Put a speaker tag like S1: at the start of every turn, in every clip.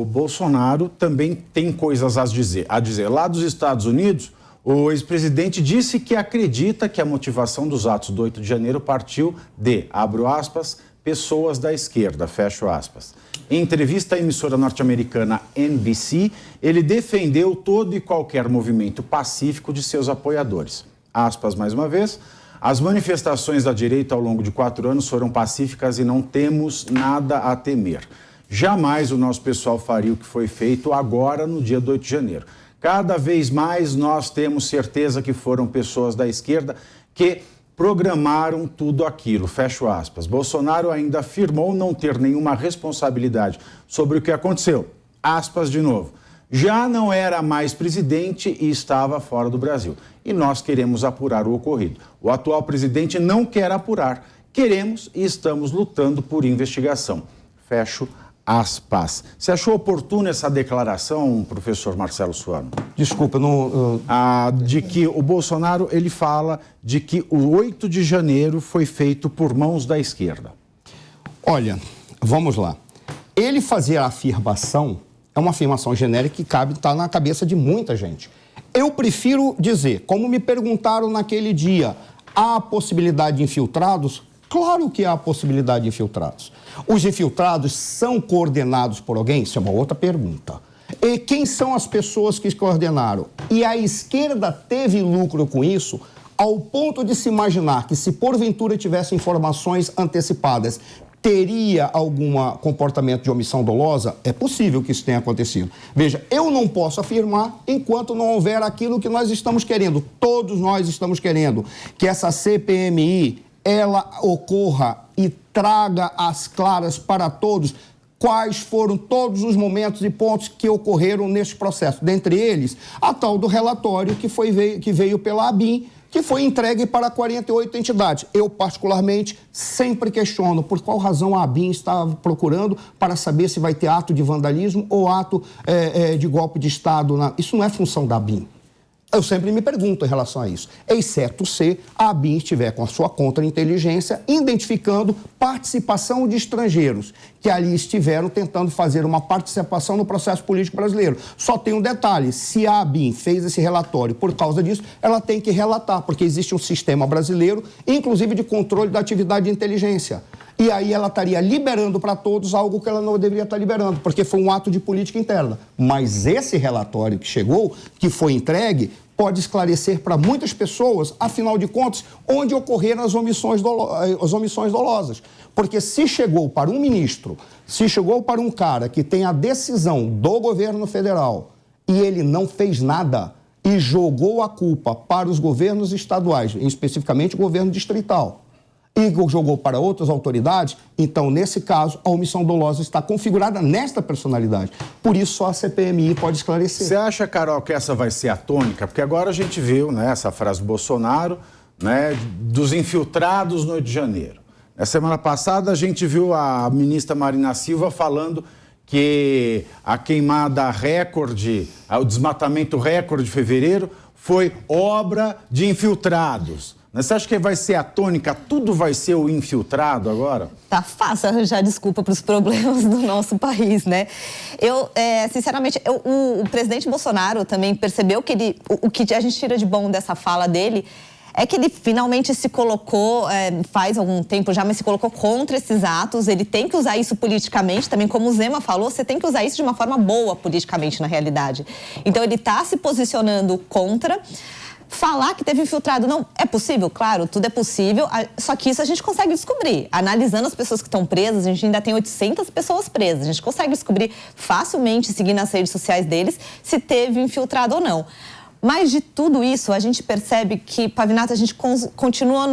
S1: Bolsonaro também tem coisas a dizer. Lá dos Estados Unidos, o ex-presidente disse que acredita que a motivação dos atos do 8 de janeiro partiu de, abro aspas, pessoas da esquerda, fecho aspas. Em entrevista à emissora norte-americana NBC, ele defendeu todo e qualquer movimento pacífico de seus apoiadores. Aspas mais uma vez, as manifestações da direita ao longo de 4 anos foram pacíficas e não temos nada a temer. Jamais o nosso pessoal faria o que foi feito agora no dia do 8 de janeiro. Cada vez mais nós temos certeza que foram pessoas da esquerda que programaram tudo aquilo, fecho aspas. Bolsonaro ainda afirmou não ter nenhuma responsabilidade sobre o que aconteceu. Aspas de novo. Já não era mais presidente e estava fora do Brasil. E nós queremos apurar o ocorrido. O atual presidente não quer apurar. Queremos e estamos lutando por investigação. Fecho aspas. Você achou oportuna essa declaração, professor Marcelo Suano?
S2: Desculpa, não...
S1: De que o Bolsonaro, ele fala de que o 8 de janeiro foi feito por mãos da esquerda.
S2: Olha, vamos lá. Ele fazer a afirmação é uma afirmação genérica que cabe estar na cabeça de muita gente. Eu prefiro dizer, como me perguntaram naquele dia, há possibilidade de infiltrados? Claro que há possibilidade de infiltrados. Os infiltrados são coordenados por alguém? Isso é uma outra pergunta. E quem são as pessoas que coordenaram? E a esquerda teve lucro com isso, ao ponto de se imaginar que se porventura tivesse informações antecipadas, teria algum comportamento de omissão dolosa? É possível que isso tenha acontecido. Veja, eu não posso afirmar enquanto não houver aquilo que nós estamos querendo. Todos nós estamos querendo que essa CPMI, ela ocorra e traga às claras para todos quais foram todos os momentos e pontos que ocorreram neste processo. Dentre eles, a tal do relatório que veio pela ABIN, que foi entregue para 48 entidades. Eu, particularmente, sempre questiono por qual razão a ABIN está procurando para saber se vai ter ato de vandalismo ou ato de golpe de Estado. Isso não é função da ABIN. Eu sempre me pergunto em relação a isso, exceto se a ABIN estiver com a sua contra-inteligência identificando participação de estrangeiros que ali estiveram tentando fazer uma participação no processo político brasileiro. Só tem um detalhe, se a ABIN fez esse relatório por causa disso, ela tem que relatar, porque existe um sistema brasileiro, inclusive de controle da atividade de inteligência. E aí ela estaria liberando para todos algo que ela não deveria estar liberando, porque foi um ato de política interna. Mas esse relatório que chegou, que foi entregue, pode esclarecer para muitas pessoas, afinal de contas, onde ocorreram as omissões dolosas. Porque se chegou para um ministro, se chegou para um cara que tem a decisão do governo federal e ele não fez nada e jogou a culpa para os governos estaduais, especificamente o governo distrital, e jogou para outras autoridades, então, nesse caso, a omissão dolosa está configurada nesta personalidade. Por isso, só a CPMI pode esclarecer.
S1: Você acha, Carol, que essa vai ser a tônica? Porque agora a gente viu, né, essa frase do Bolsonaro, né, dos infiltrados no 8 de janeiro. Na semana passada, a gente viu a ministra Marina Silva falando que a queimada recorde, o desmatamento recorde de fevereiro foi obra de infiltrados. Você acha que vai ser a tônica, tudo vai ser o infiltrado agora?
S3: Tá fácil arranjar desculpa para os problemas do nosso país, né? Sinceramente, o presidente Bolsonaro também percebeu que o que a gente tira de bom dessa fala dele é que ele finalmente se colocou, faz algum tempo já, mas se colocou contra esses atos. Ele tem que usar isso politicamente, também como o Zema falou, você tem que usar isso de uma forma boa politicamente, na realidade. Então, ele está se posicionando contra. Falar que teve infiltrado não é possível, claro, tudo é possível, só que isso a gente consegue descobrir. Analisando as pessoas que estão presas, a gente ainda tem 800 pessoas presas. A gente consegue descobrir facilmente, seguindo as redes sociais deles, se teve infiltrado ou não. Mas de tudo isso, a gente percebe que, Pavinato, a gente continua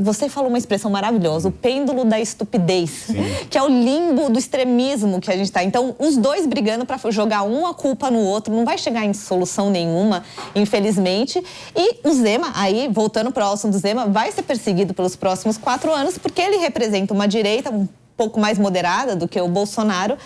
S3: Você falou uma expressão maravilhosa, o pêndulo da estupidez, sim, que é o limbo do extremismo que a gente está. Então, os dois brigando para jogar a culpa no outro, não vai chegar em solução nenhuma, infelizmente. E o Zema, aí, voltando para o assunto do Zema, vai ser perseguido pelos próximos 4 anos, porque ele representa uma direita um pouco mais moderada do que o Bolsonaro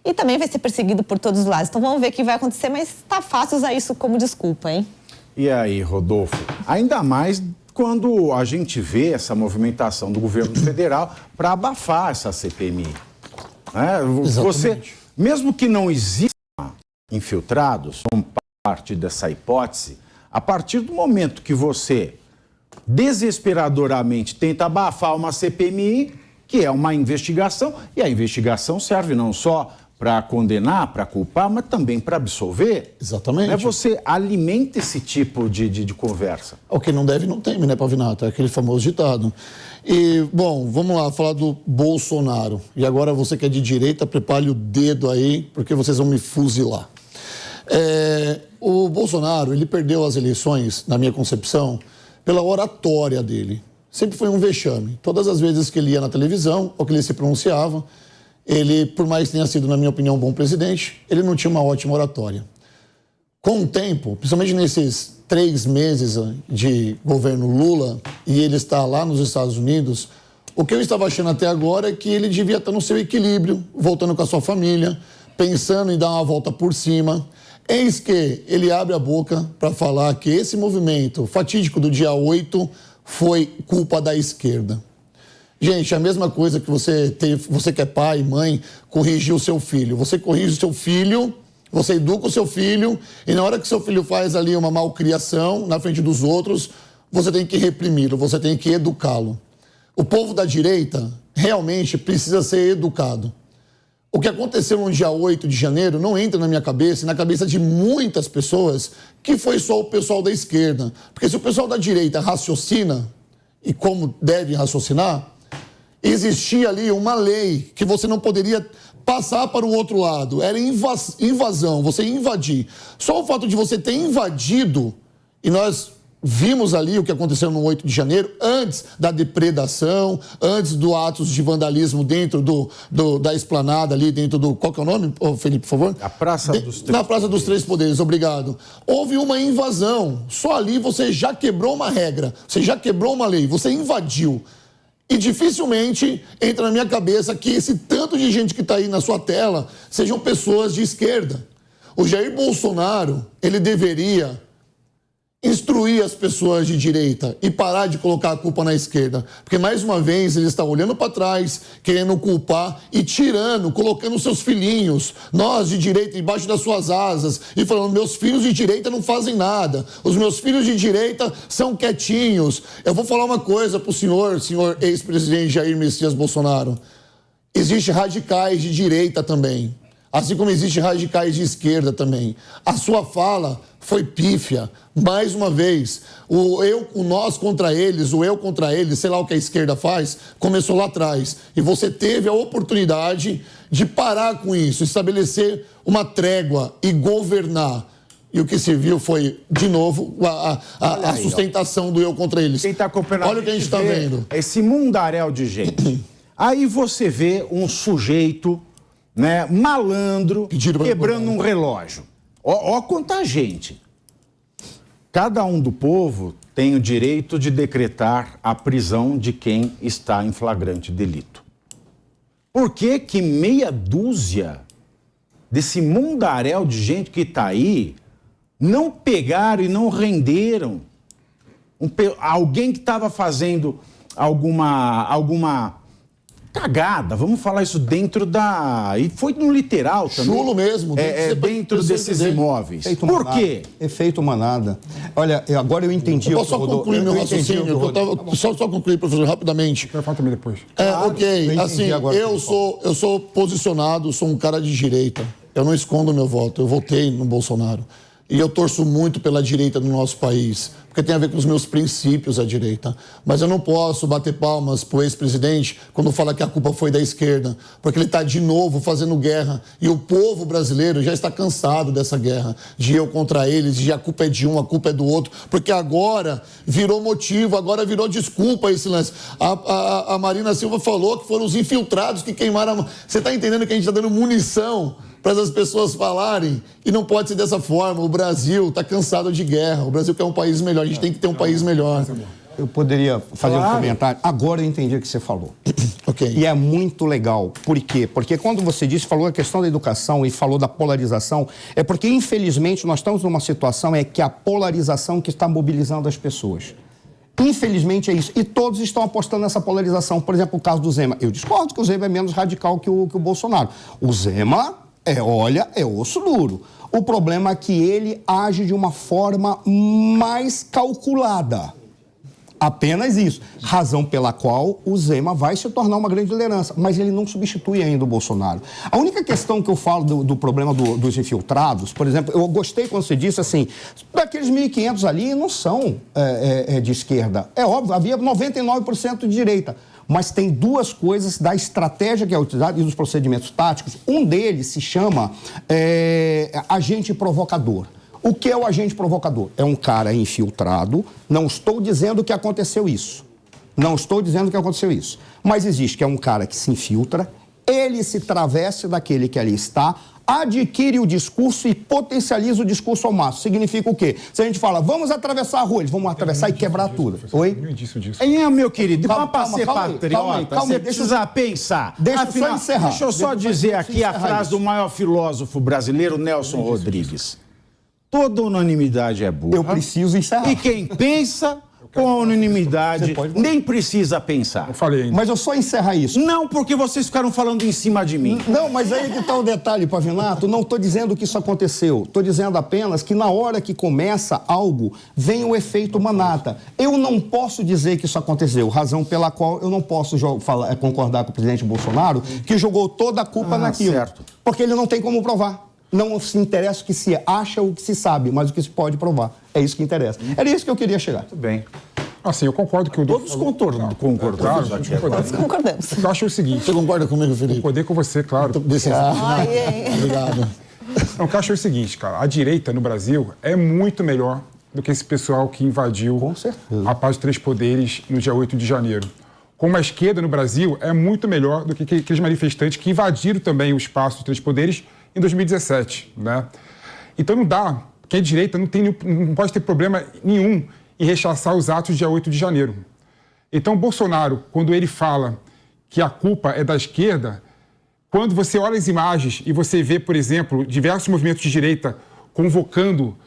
S3: e também vai ser perseguido por todos os lados. Então, vamos ver o que vai acontecer, mas está fácil usar isso como desculpa, hein?
S1: E aí, Rodolfo, ainda mais quando a gente vê essa movimentação do governo federal para abafar essa CPMI. mesmo que não existam infiltrados, como parte dessa hipótese, a partir do momento que você desesperadoramente tenta abafar uma CPMI, que é uma investigação, e a investigação serve não só para condenar, para culpar, mas também para absolver.
S4: Exatamente.
S1: Você alimenta esse tipo de conversa.
S4: O que não deve não teme, né, Pavinato? É aquele famoso ditado. E, bom, vamos lá, falar do Bolsonaro. E agora você que é de direita, prepare o dedo aí, porque vocês vão me fuzilar. O Bolsonaro, ele perdeu as eleições, na minha concepção, pela oratória dele. Sempre foi um vexame. Todas as vezes que ele ia na televisão, ou que ele se pronunciava, ele, por mais que tenha sido, na minha opinião, um bom presidente, ele não tinha uma ótima oratória. Com o tempo, principalmente nesses 3 meses de governo Lula, e ele está lá nos Estados Unidos, o que eu estava achando até agora é que ele devia estar no seu equilíbrio, voltando com a sua família, pensando em dar uma volta por cima. Eis que ele abre a boca para falar que esse movimento fatídico do dia 8 foi culpa da esquerda. Gente, é a mesma coisa que você que é pai, mãe, corrigir o seu filho. Você corrige o seu filho, você educa o seu filho, e na hora que seu filho faz ali uma malcriação na frente dos outros, você tem que reprimi-lo, você tem que educá-lo. O povo da direita realmente precisa ser educado. O que aconteceu no dia 8 de janeiro não entra na minha cabeça e na cabeça de muitas pessoas que foi só o pessoal da esquerda. Porque se o pessoal da direita raciocina, e como deve raciocinar, existia ali uma lei que você não poderia passar para o outro lado. Era invasão, você invadir. Só o fato de você ter invadido, e nós vimos ali o que aconteceu no 8 de janeiro, antes da depredação, antes do atos de vandalismo dentro da esplanada ali, dentro do... Qual que é o nome, Felipe, por favor?
S1: A Praça dos Três
S4: Na Praça dos Três Poderes, obrigado. Houve uma invasão. Só ali você já quebrou uma regra, você já quebrou uma lei, você invadiu. E dificilmente entra na minha cabeça que esse tanto de gente que está aí na sua tela sejam pessoas de esquerda. O Jair Bolsonaro, ele deveria instruir as pessoas de direita e parar de colocar a culpa na esquerda. Porque, mais uma vez, ele está olhando para trás, querendo culpar e tirando, colocando seus filhinhos, nós de direita, embaixo das suas asas, e falando, meus filhos de direita não fazem nada, os meus filhos de direita são quietinhos. Eu vou falar uma coisa para o senhor ex-presidente Jair Messias Bolsonaro. Existem radicais de direita também, assim como existem radicais de esquerda também. A sua fala foi pífia. Mais uma vez, o nós contra eles, o eu contra eles, sei lá o que a esquerda faz, começou lá atrás. E você teve a oportunidade de parar com isso, estabelecer uma trégua e governar. E o que se viu foi, de novo, a sustentação do eu contra eles.
S1: Quem tá acompanhando,
S4: olha o que a gente está vendo.
S1: Esse mundaréu de gente. Aí você vê um sujeito, né, malandro, quebrando um relógio. Ó quanta gente. Cada um do povo tem o direito de decretar a prisão de quem está em flagrante delito. Por que que meia dúzia desse mundaréu de gente que está aí não pegaram e não renderam alguém que estava fazendo alguma cagada, vamos falar isso dentro da... E foi no literal também.
S4: Chulo mesmo.
S1: Dentro desses imóveis. Por quê?
S2: Efeito manada. Olha, agora eu entendi...
S4: Eu posso só concluir meu raciocínio? Só concluir, professor, rapidamente.
S5: Eu falo também depois.
S4: Ok, assim, eu sou posicionado, sou um cara de direita. Eu não escondo meu voto, eu votei no Bolsonaro. E eu torço muito pela direita do nosso país, porque tem a ver com os meus princípios, a direita. Mas eu não posso bater palmas pro ex-presidente quando fala que a culpa foi da esquerda, porque ele está de novo fazendo guerra. E o povo brasileiro já está cansado dessa guerra, de eu contra eles, de a culpa é de um, a culpa é do outro, porque agora virou motivo, agora virou desculpa esse lance. A Marina Silva falou que foram os infiltrados que queimaram a... Você está entendendo que a gente está dando munição para as pessoas falarem, e não pode ser dessa forma. O Brasil está cansado de guerra, o Brasil quer um país melhor, a gente tem que ter um país melhor.
S2: Eu poderia fazer um comentário? Agora eu entendi o que você falou.
S4: Ok.
S2: E é muito legal. Por quê? Porque quando você falou a questão da educação e falou da polarização, é porque, infelizmente, nós estamos numa situação que a polarização que está mobilizando as pessoas. Infelizmente é isso. E todos estão apostando nessa polarização. Por exemplo, o caso do Zema. Eu discordo que o Zema é menos radical que o Bolsonaro. O Zema É osso duro. O problema é que ele age de uma forma mais calculada. Apenas isso. Razão pela qual o Zema vai se tornar uma grande liderança. Mas ele não substitui ainda o Bolsonaro. A única questão que eu falo do problema dos infiltrados, por exemplo, eu gostei quando você disse assim, daqueles 1.500 ali não são de esquerda. É óbvio, havia 99% de direita. Mas tem duas coisas da estratégia que é utilizada e dos procedimentos táticos. Um deles se chama agente provocador. O que é o agente provocador? É um cara infiltrado. Não estou dizendo que aconteceu isso. Não estou dizendo que aconteceu isso. Mas existe que é um cara que se infiltra, ele se traveste daquele que ali está, adquire o discurso e potencializa o discurso ao máximo. Significa o quê? Se a gente fala, vamos atravessar a rua, eles vão atravessar e quebrar tudo. Oi?
S1: Meu querido, para ser patriota, você precisa pensar.
S2: Deixa eu só encerrar.
S1: Deixa eu só dizer aqui a frase do maior filósofo brasileiro, Nelson Rodrigues. Toda unanimidade é burra.
S2: Eu preciso encerrar.
S1: E quem pensa com a unanimidade nem precisa pensar.
S5: Eu falei ainda.
S2: Mas eu só encerrar isso.
S1: Não, porque vocês ficaram falando em cima de mim.
S2: Não, mas aí que está o detalhe, Pavinato. Não estou dizendo que isso aconteceu. Estou dizendo apenas que na hora que começa algo, vem o efeito manata. Eu não posso dizer que isso aconteceu, razão pela qual eu não posso concordar com o presidente Bolsonaro, que jogou toda a culpa naquilo.
S1: Certo.
S2: Porque ele não tem como provar. Não se interessa o que se acha ou o que se sabe, mas o que se pode provar. É isso que interessa. Era isso que eu queria chegar.
S1: Muito bem.
S5: Assim, eu concordo que o
S1: Todos concordamos.
S5: Claro,
S3: Todos concordamos.
S5: eu acho o seguinte...
S4: Você concorda comigo, Felipe?
S5: Concordei com você, claro.
S4: Obrigado.
S5: Não, o que eu acho é o seguinte, cara. A direita no Brasil é muito melhor do que esse pessoal que invadiu
S2: Com certeza.
S5: a paz dos três poderes no dia 8 de janeiro. Como a esquerda no Brasil é muito melhor do que aqueles manifestantes que invadiram também o espaço dos três poderes em 2017, né? Então não dá, quem é de direita não pode ter problema nenhum em rechaçar os atos do dia 8 de janeiro. Então Bolsonaro, quando ele fala que a culpa é da esquerda, quando você olha as imagens e você vê, por exemplo, diversos movimentos de direita convocando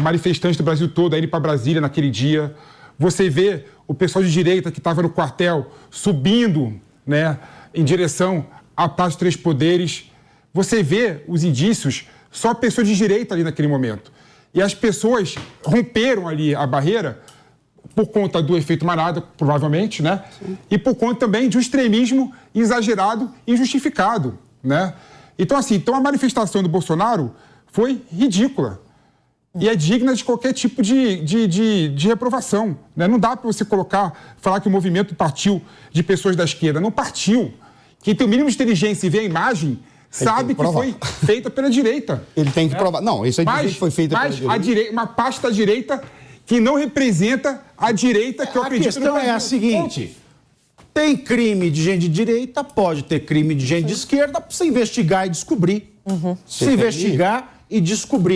S5: manifestantes do Brasil todo a irem para Brasília naquele dia, você vê o pessoal de direita que estava no quartel subindo, né, em direção à paz dos três poderes. Você vê os indícios, só pessoas de direita ali naquele momento. E as pessoas romperam ali a barreira por conta do efeito manada, provavelmente, né? Sim. E por conta também de um extremismo exagerado e injustificado, né? Então, assim, a manifestação do Bolsonaro foi ridícula. E é digna de qualquer tipo de reprovação, né? Não dá para você falar que o movimento partiu de pessoas da esquerda. Não partiu. Quem tem o mínimo de inteligência e vê a imagem... sabe que foi feita pela direita.
S2: Ele tem que provar. Não, isso aí que foi feita pela direita.
S5: Uma parte da direita que não representa a direita que eu acredito.
S1: A questão é a seguinte: tem crime de gente de direita, pode ter crime de gente de esquerda, precisa investigar e descobrir. Se investigar e descobrir.